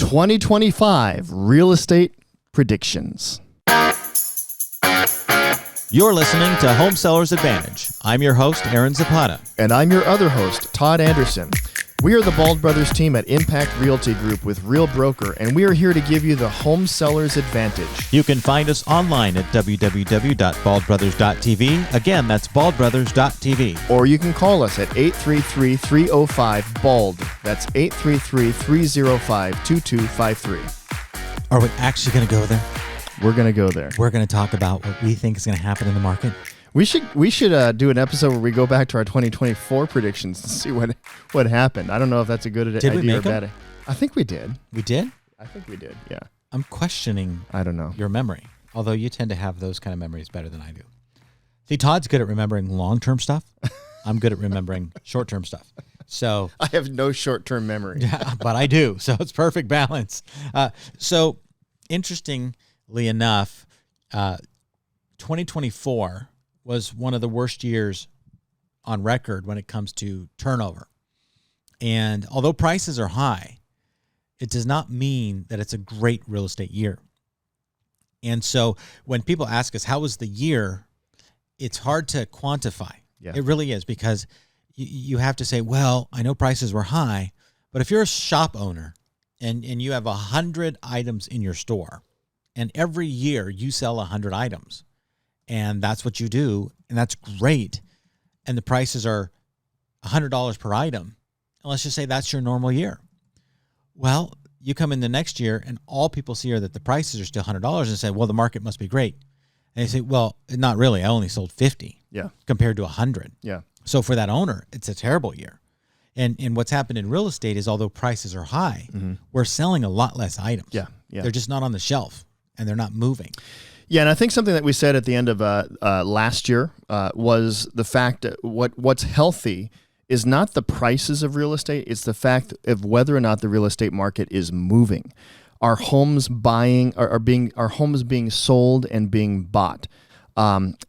2025 Real Estate Predictions. You're listening to Home Sellers Advantage. I'm your host, Aaron Zapata. And I'm your other host, Todd Anderson. We are the Bald Brothers team at Impact Realty Group with Real Broker, and we are here to give you the Home Sellers Advantage. You can find us online at www.baldbrothers.tv. Again, that's baldbrothers.tv. Or you can call us at 833-305-BALD. That's 833-305-2253. Are we actually going to go there? We're going to go there. We're going to talk about what we think is going to happen in the market. We should do an episode where we go back to our 2024 predictions and see what happened. I don't know if that's a good idea or bad. I think we did. We did? I think we did, yeah. I'm questioning I don't know. your memory, although you tend to have those kind of memories better than I do. See, Todd's good at remembering long-term stuff. I'm good at remembering short-term stuff. So I have no short-term memory. Yeah, but I do. So it's perfect balance. So interestingly enough, 2024 was one of the worst years on record when it comes to turnover. And although prices are high, it does not mean that it's a great real estate year. And so when people ask us, how was the year? It's hard to quantify. Yeah. It really is, because you have to say, well, I know prices were high, but if you're a shop owner and you have 100 items in your store, and every year you sell 100 items, and that's what you do, and that's great, and the prices are $100 per item, and let's just say that's your normal year. Well, you come in the next year, and all people see are that the prices are still $100, and say, well, the market must be great. And they say, well, not really. I only sold 50 compared to 100. Yeah. So for that owner, it's a terrible year. And what's happened in real estate is, although prices are high, we're selling a lot less items. Yeah. They're just not on the shelf, and they're not moving. Yeah, and I think something that we said at the end of last year was the fact that what's healthy is not the prices of real estate; it's the fact of whether or not the real estate market is moving. Our homes being sold and being bought.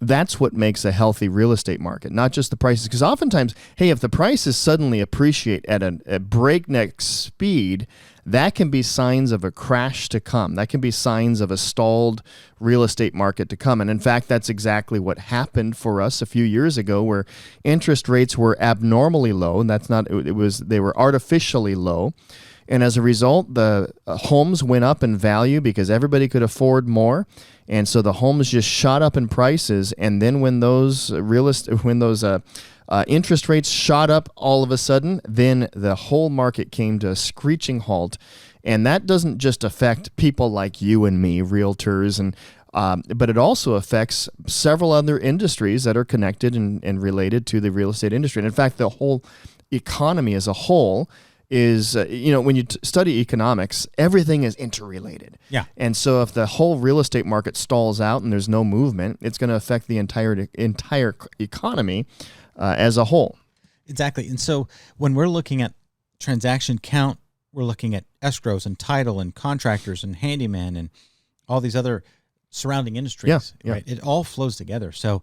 That's what makes a healthy real estate market, not just the prices. Because oftentimes, hey, if the prices suddenly appreciate at a breakneck speed, that can be signs of a crash to come. That can be signs of a stalled real estate market to come. And in fact, that's exactly what happened for us a few years ago, where interest rates were abnormally low, and they were artificially low. And as a result, the homes went up in value because everybody could afford more. And so the homes just shot up in prices. And then when those interest rates shot up all of a sudden, then the whole market came to a screeching halt. And that doesn't just affect people like you and me, realtors, but it also affects several other industries that are connected and related to the real estate industry. And in fact, the whole economy as a whole is, when you study economics, everything is interrelated. Yeah. And so if the whole real estate market stalls out and there's no movement, it's going to affect the entire economy as a whole. Exactly. And so when we're looking at transaction count, we're looking at escrows and title and contractors and handyman and all these other surrounding industries. Yeah. Right? It all flows together. So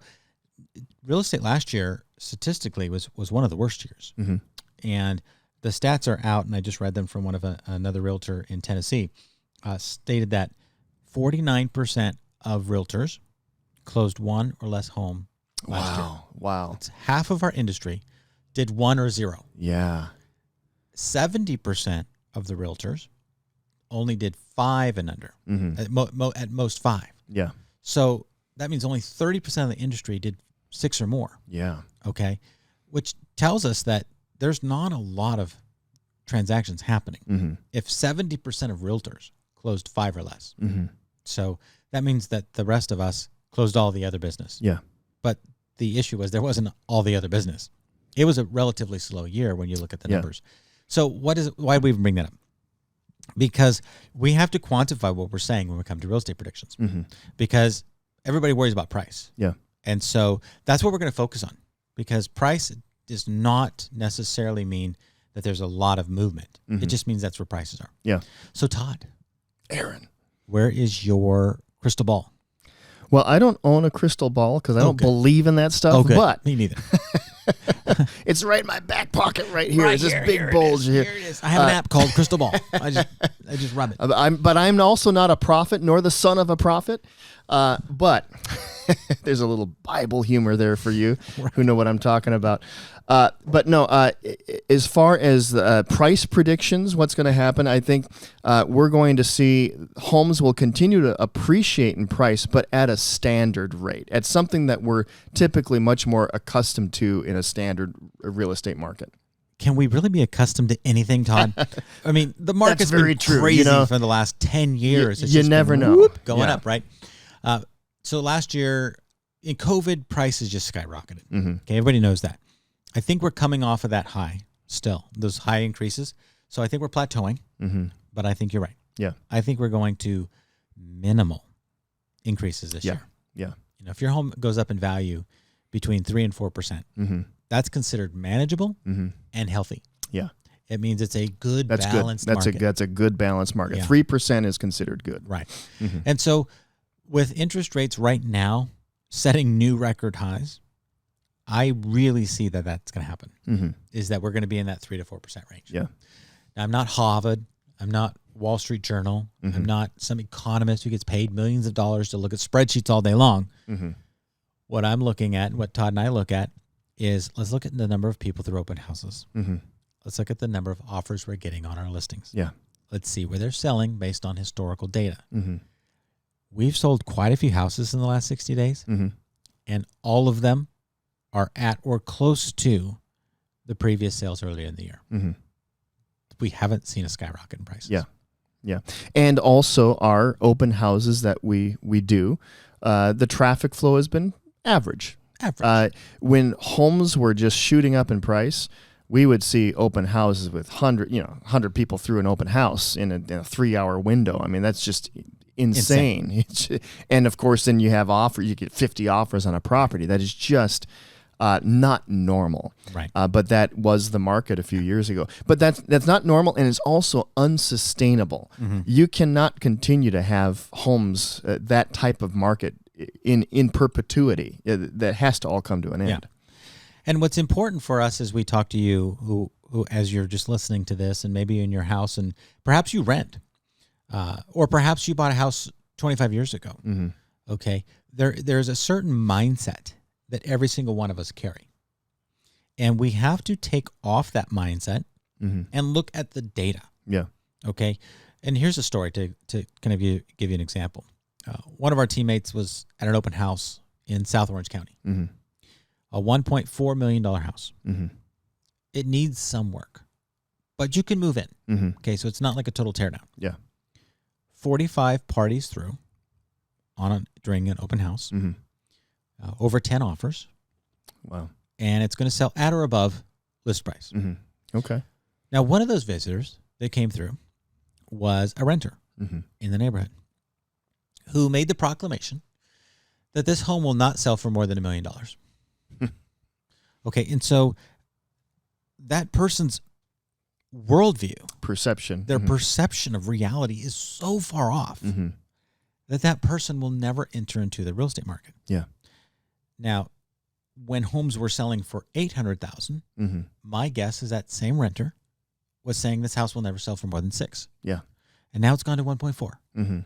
real estate last year, statistically, was one of the worst years. Mm-hmm. And the stats are out, and I just read them from one of another realtor in Tennessee, stated that 49% of realtors closed one or less home last year. Wow. It's half of our industry did 1 or 0. Yeah. 70% of the realtors only did 5 and under, at most 5. Yeah. So that means only 30% of the industry did 6 or more. Yeah. Okay, which tells us that there's not a lot of transactions happening. Mm-hmm. If 70% of realtors closed 5 or less. Mm-hmm. So that means that the rest of us closed all the other business. Yeah. But the issue was there wasn't all the other business. It was a relatively slow year when you look at the numbers. So why do we even bring that up? Because we have to quantify what we're saying when we come to real estate predictions. Mm-hmm. Because everybody worries about price. Yeah. And so that's what we're going to focus on, because price does not necessarily mean that there's a lot of movement. Mm-hmm. It just means that's where prices are. Yeah. So Todd, Aaron, where is your crystal ball? Well, I don't own a crystal ball because I don't believe in that stuff. Oh, good. But me neither. It's right in my back pocket right here. Right It's this here, big here it bulge is, here. Here it is. I have an app called Crystal Ball. I just rub it. But I'm also not a prophet, nor the son of a prophet. But there's a little Bible humor there for you who know what I'm talking about. But no, as far as price predictions, what's going to happen, I think we're going to see homes will continue to appreciate in price, but at a standard rate, at something that we're typically much more accustomed to in a standard real estate market. Can we really be accustomed to anything, Todd? I mean, the market's very been true, crazy you know. for the last 10 years. It's You just never been know. whoop, going Yeah. up, right? So last year, in COVID, prices just skyrocketed. Mm-hmm. Okay, everybody knows that. I think we're coming off of that high still, those high increases. So I think we're plateauing, Mm-hmm. but I think you're right. Yeah. I think we're going to minimal increases this year. Yeah. You know, if your home goes up in value between 3 and 4%, Mm-hmm. that's considered manageable Mm-hmm. and healthy. Yeah. It means it's a good That's balanced good. market. That's a good balanced market. Yeah. 3% is considered good. Right. Mm-hmm. And so with interest rates right now setting new record highs, I really see that that's going to happen, Mm-hmm. is that we're going to be in that 3 to 4% range. Yeah. Now, I'm not Harvard. I'm not Wall Street Journal. Mm-hmm. I'm not some economist who gets paid millions of dollars to look at spreadsheets all day long. Mm-hmm. What I'm looking at, what Todd and I look at, is let's look at the number of people through open houses. Mm-hmm. Let's look at the number of offers we're getting on our listings. Yeah. Let's see where they're selling based on historical data. Mm-hmm. We've sold quite a few houses in the last 60 days, Mm-hmm. and all of them are at or close to the previous sales earlier in the year. Mm-hmm. We haven't seen a skyrocket in prices. Yeah. Yeah. And also our open houses that we do, the traffic flow has been average. Average. When homes were just shooting up in price, we would see open houses with 100 people through an open house in a 3-hour window. I mean, that's just insane. And of course, then you get 50 offers on a property. That is just not normal. Right. But that was the market a few years ago. But that's not normal, and it's also unsustainable. Mm-hmm. You cannot continue to have homes, that type of market in perpetuity. That has to all come to an end. Yeah. And what's important for us as we talk to you, who as you're just listening to this, and maybe in your house, and perhaps you rent, or perhaps you bought a house 25 years ago. Mm-hmm. Okay, there's a certain mindset that every single one of us carry, and we have to take off that mindset Mm-hmm. and look at the data. Yeah. Okay, and here's a story to kind of give you an example. One of our teammates was at an open house in South Orange County. Mm-hmm. A $1.4 million house. Mm-hmm. It needs some work, but you can move in. Mm-hmm. Okay, so it's not like a total teardown. Yeah. 45 parties through during an open house. Mm-hmm. Over 10 offers, Wow. and it's going to sell at or above list price. Mm-hmm. Okay. Now, one of those visitors that came through was a renter Mm-hmm. in the neighborhood who made the proclamation that this home will not sell for more than $1 million. Okay, and so that person's worldview, Perception. their Mm-hmm. perception of reality is so far off Mm-hmm. that person will never enter into the real estate market. Yeah. Now, when homes were selling for $800,000, Mm-hmm. my guess is that same renter was saying this house will never sell for more than $6 million. Yeah. And now it's gone to 1.4. Mm-hmm.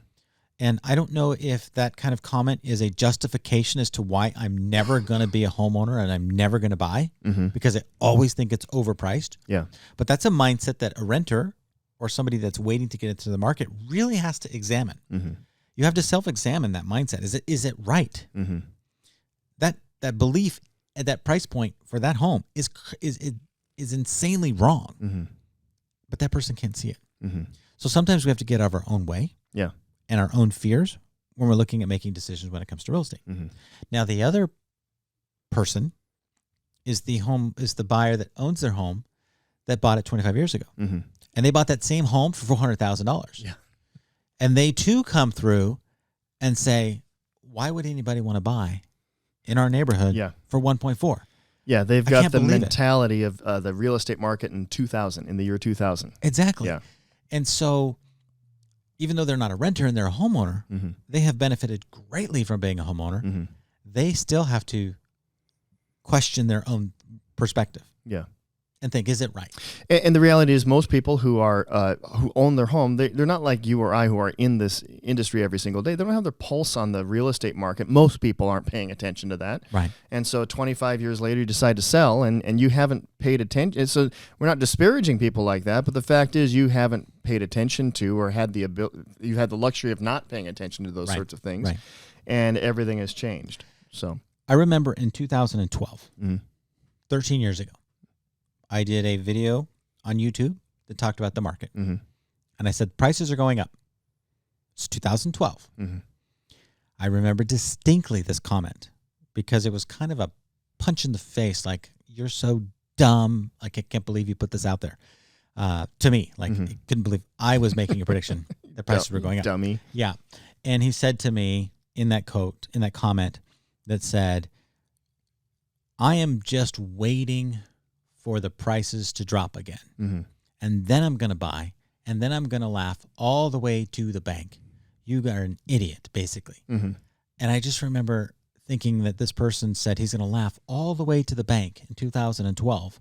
And I don't know if that kind of comment is a justification as to why I'm never going to be a homeowner and I'm never going to buy, Mm-hmm. because I always think it's overpriced. Yeah. But that's a mindset that a renter or somebody that's waiting to get into the market really has to examine. Mm-hmm. You have to self-examine that mindset. Is it right? Mm-hmm. That belief at that price point for that home is insanely wrong. Mm-hmm. But that person can't see it. Mm-hmm. So sometimes we have to get out of our own way. Yeah. And our own fears when we're looking at making decisions when it comes to real estate. Mm-hmm. Now, the other person is the buyer that owns their home that bought it 25 years ago. Mm-hmm. And they bought that same home for $400,000. Yeah. And they too come through and say, why would anybody want to buy in our neighborhood Yeah. for 1.4? Yeah, they've I got can't the believe it. mentality of the real estate market in the year 2000. Exactly. Yeah. And so even though they're not a renter and they're a homeowner, Mm-hmm. they have benefited greatly from being a homeowner. Mm-hmm. They still have to question their own perspective. Yeah. And think, is it right? And the reality is, most people who are who own their home, they're not like you or I who are in this industry every single day. They don't have their pulse on the real estate market. Most people aren't paying attention to that. Right. And so 25 years later, you decide to sell, and you haven't paid attention. So we're not disparaging people like that, but the fact is, you haven't paid attention to or had the you had the luxury of not paying attention to those sorts of things, and everything has changed. So I remember in 2012, 13 years ago, I did a video on YouTube that talked about the market. And I said, prices are going up. It's 2012. I remember distinctly this comment because it was kind of a punch in the face, like, you're so dumb. Like, I can't believe you put this out there. To me, like, I couldn't believe I was making a prediction that prices were going up. Dummy. Yeah. And he said to me in that comment that said, I am just waiting for the prices to drop again. And then I'm going to buy, and then I'm going to laugh all the way to the bank. You are an idiot, basically. And I just remember thinking that this person said he's going to laugh all the way to the bank in 2012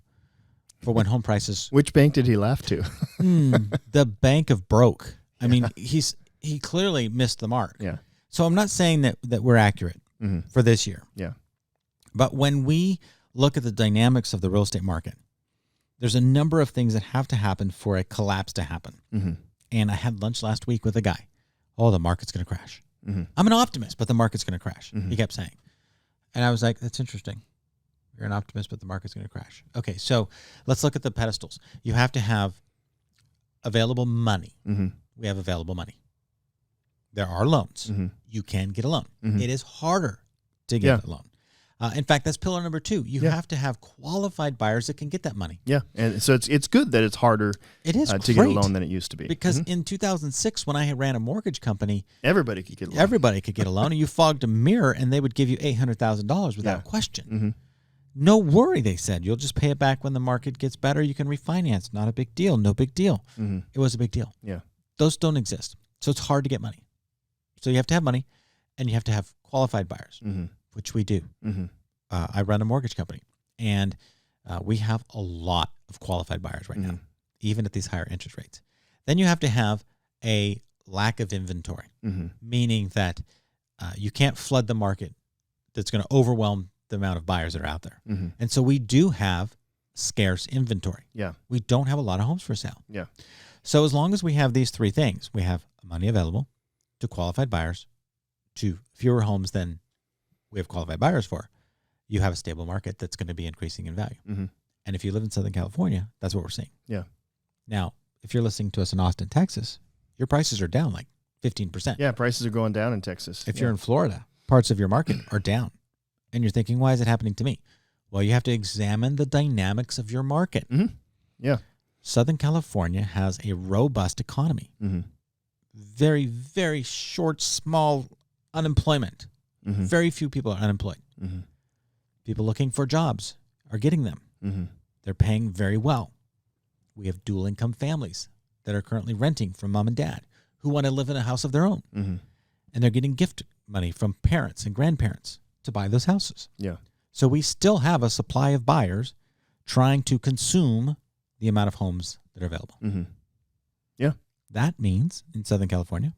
for when home prices. Which bank did he laugh to? The bank of broke. I mean, he clearly missed the mark. Yeah. So I'm not saying that we're accurate for this year. Yeah. But when we look at the dynamics of the real estate market, there's a number of things that have to happen for a collapse to happen. And I had lunch last week with a guy. Oh, the market's going to crash. I'm an optimist, but the market's going to crash. He kept saying. And I was like, that's interesting. You're an optimist, but the market's going to crash. Okay, so let's look at the pedestals. You have to have available money. We have available money. There are loans. You can get a loan. It is harder to get a loan. In fact, that's pillar number 2. You have to have qualified buyers that can get that money. Yeah, and so it's good that it's harder to get a loan than it used to be. Because in 2006, when I ran a mortgage company, everybody could get a loan. Everybody could get a loan, and you fogged a mirror, and they would give you $800,000 without question. No worry, they said. You'll just pay it back when the market gets better. You can refinance. Not a big deal. No big deal. It was a big deal. Yeah, those don't exist. So it's hard to get money. So you have to have money, and you have to have qualified buyers, which we do. I run a mortgage company, and we have a lot of qualified buyers right now, even at these higher interest rates. Then you have to have a lack of inventory, meaning that you can't flood the market that's going to overwhelm the amount of buyers that are out there. And so we do have scarce inventory. Yeah. We don't have a lot of homes for sale. Yeah. So as long as we have these 3 things, we have money available to qualified buyers, to fewer homes than we have qualified buyers for, you have a stable market that's going to be increasing in value. And if you live in Southern California, that's what we're seeing. Yeah. Now, if you're listening to us in Austin, Texas, your prices are down like 15%. Yeah, prices are going down in Texas. If you're in Florida, parts of your market are down. And you're thinking, why is it happening to me? Well, you have to examine the dynamics of your market. Yeah. Southern California has a robust economy. Very, very short, small unemployment. Very few people are unemployed. People looking for jobs are getting them. They're paying very well. We have dual income families that are currently renting from mom and dad who want to live in a house of their own. And they're getting gift money from parents and grandparents to buy those houses. Yeah. So we still have a supply of buyers trying to consume the amount of homes that are available. Yeah. That means in Southern California,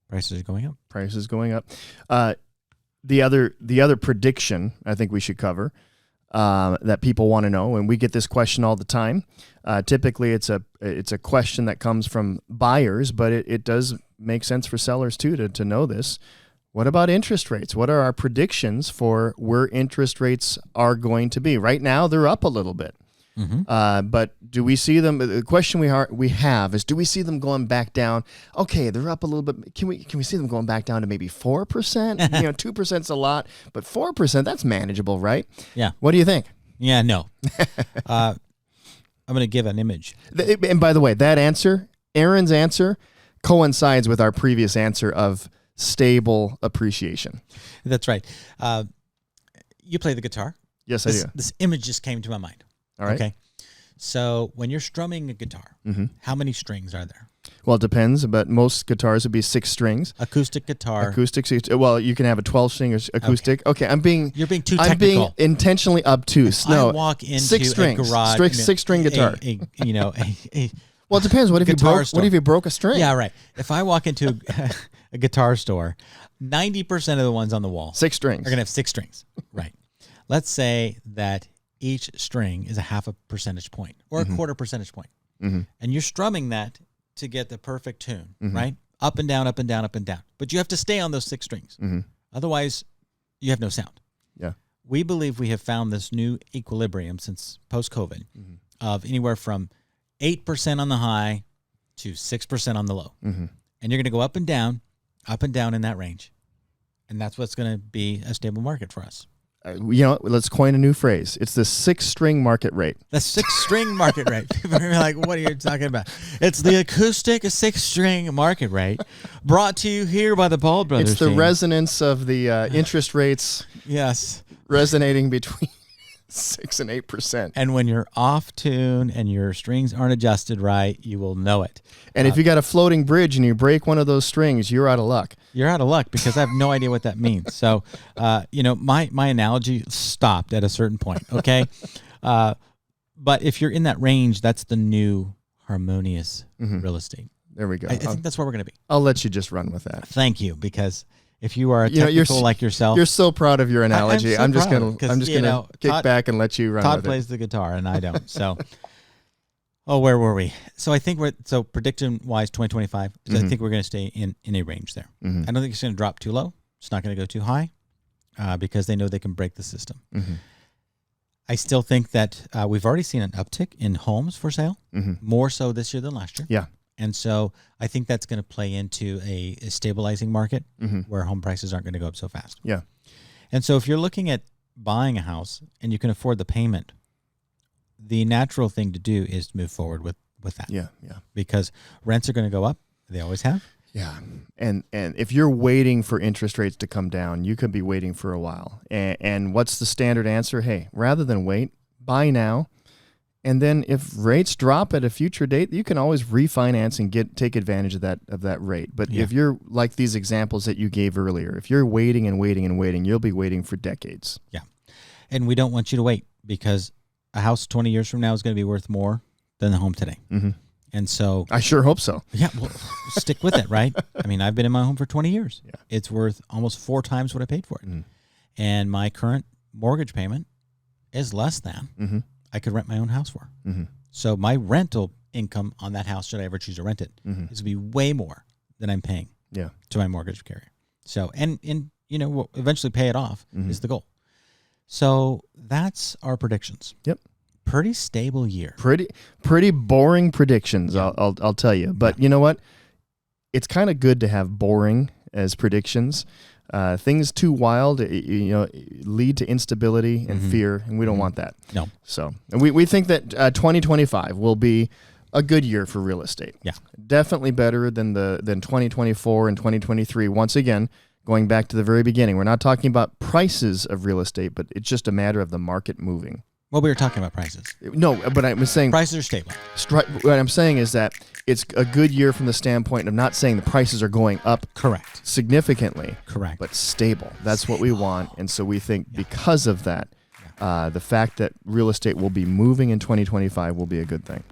prices are going up. Prices going up. The other prediction I think we should cover that people want to know, and we get this question all the time. Typically, it's a question that comes from buyers, but it does make sense for sellers too to know this. What about interest rates? What are our predictions for where interest rates are going to be? Right now, they're up a little bit. But do we see them? The question we have is, do we see them going back down? Okay, they're up a little bit. Can we see them going back down to maybe 4%? 2%'s a lot, but 4%, that's manageable, right? Yeah. What do you think? Yeah, no. I'm going to give an image. And by the way, that answer, Aaron's answer, coincides with our previous answer of stable appreciation. That's right. You play the guitar. Yes, I do. This image just came to my mind. All right. Okay. So when you're strumming a guitar, how many strings are there? Well, it depends, but most guitars would be 6 strings. Acoustic guitar. Acoustic. Well, you can have a 12-string acoustic. Okay, You're being too technical. I'm being intentionally obtuse. I walk into 6 strings. a garage. 6-string guitar. Well, it depends. What if you broke a string? Yeah, right. If I walk into a guitar store, 90% of the ones on the wall 6 strings are going to have 6 strings. Right. Let's say that each string is a half a percentage point or a quarter percentage point. And you're strumming that to get the perfect tune, right? Up and down, up and down, up and down. But you have to stay on those 6 strings. Otherwise, you have no sound. Yeah. We believe we have found this new equilibrium since post-COVID of anywhere from 8% on the high to 6% on the low. And you're going to go up and down in that range. And that's what's going to be a stable market for us. Let's coin a new phrase. It's the 6-string market rate. The 6-string market rate. People are like, what are you talking about? It's the acoustic 6-string market rate brought to you here by the Bald Brothers It's the team. resonance of the interest rates resonating between 6 and 8%. And when you're off tune and your strings aren't adjusted right, you will know it. And if you got a floating bridge and you break one of those strings, you're out of luck. You're out of luck because I have no idea what that means. So, my analogy stopped at a certain point, okay? But if you're in that range, that's the new harmonious real estate. There we go. I think that's where we're going to be. I'll let you just run with that. Thank you, because if you are a technical like yourself, you're so proud of your analogy. I'm just gonna kick back and let you run. Todd plays the guitar and I don't. So, where were we? So I think prediction wise, 2025. I think we're going to stay in a range there. I don't think it's going to drop too low. It's not going to go too high, because they know they can break the system. I still think that we've already seen an uptick in homes for sale, more so this year than last year. Yeah. And so I think that's going to play into a stabilizing market where home prices aren't going to go up so fast. Yeah. And so if you're looking at buying a house and you can afford the payment, the natural thing to do is to move forward with that. Yeah, yeah. Because rents are going to go up. They always have. Yeah. And if you're waiting for interest rates to come down, you could be waiting for a while. And what's the standard answer? Hey, rather than wait, buy now. And then if rates drop at a future date, you can always refinance and take advantage of that rate. But if you're like these examples that you gave earlier, if you're waiting and waiting and waiting, you'll be waiting for decades. Yeah. And we don't want you to wait, because a house 20 years from now is going to be worth more than the home today. And so I sure hope so. Yeah, well, stick with it, right? I mean, I've been in my home for 20 years. Yeah. It's worth almost 4 times what I paid for it. And my current mortgage payment is less than I could rent my own house for. So my rental income on that house, should I ever choose to rent it, is going to be way more than I'm paying to my mortgage carrier. So, and we'll eventually pay it off is the goal. So that's our predictions. Yep. Pretty stable year. Pretty boring predictions, I'll tell you. But you know what? It's kind of good to have boring as predictions. Things too wild, lead to instability and fear, and we don't want that. No. So we think that 2025 will be a good year for real estate. Yeah. Definitely better than 2024 and 2023. Once again, going back to the very beginning, we're not talking about prices of real estate, but it's just a matter of the market moving. Well, we were talking about prices. No, but I was saying prices are stable. What I'm saying is that it's a good year from the standpoint of not saying the prices are going up significantly. Correct. But stable. That's what we want. And so we think because of that, the fact that real estate will be moving in 2025 will be a good thing.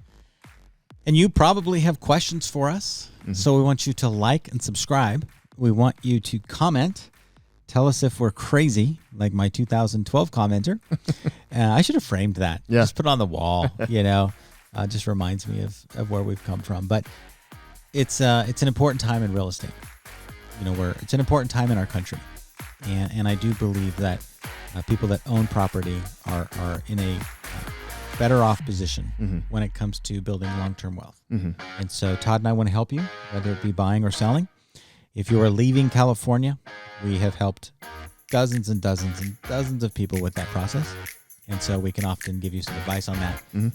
And you probably have questions for us. So we want you to like and subscribe. We want you to comment. Tell us if we're crazy, like my 2012 commenter. I should have framed that. Yeah. Just put it on the wall, just reminds me of where we've come from. But it's an important time in real estate. It's an important time in our country. And I do believe that people that own property are in a better off position when it comes to building long-term wealth. And so Todd and I want to help you, whether it be buying or selling. If you are leaving California, we have helped dozens and dozens and dozens of people with that process. And so we can often give you some advice on that. And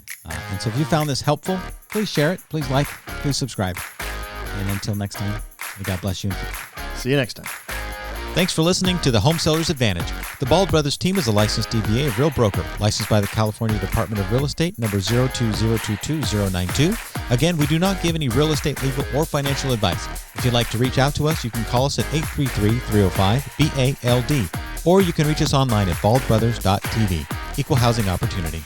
so if you found this helpful, please share it. Please like, please subscribe. And until next time, may God bless you. See you next time. Thanks for listening to the Home Seller's Advantage. The Bald Brothers team is a licensed DBA of Real Broker, licensed by the California Department of Real Estate, number 02022-092. Again, we do not give any real estate, legal, or financial advice. If you'd like to reach out to us, you can call us at 833-305-BALD, or you can reach us online at baldbrothers.tv. Equal housing opportunity.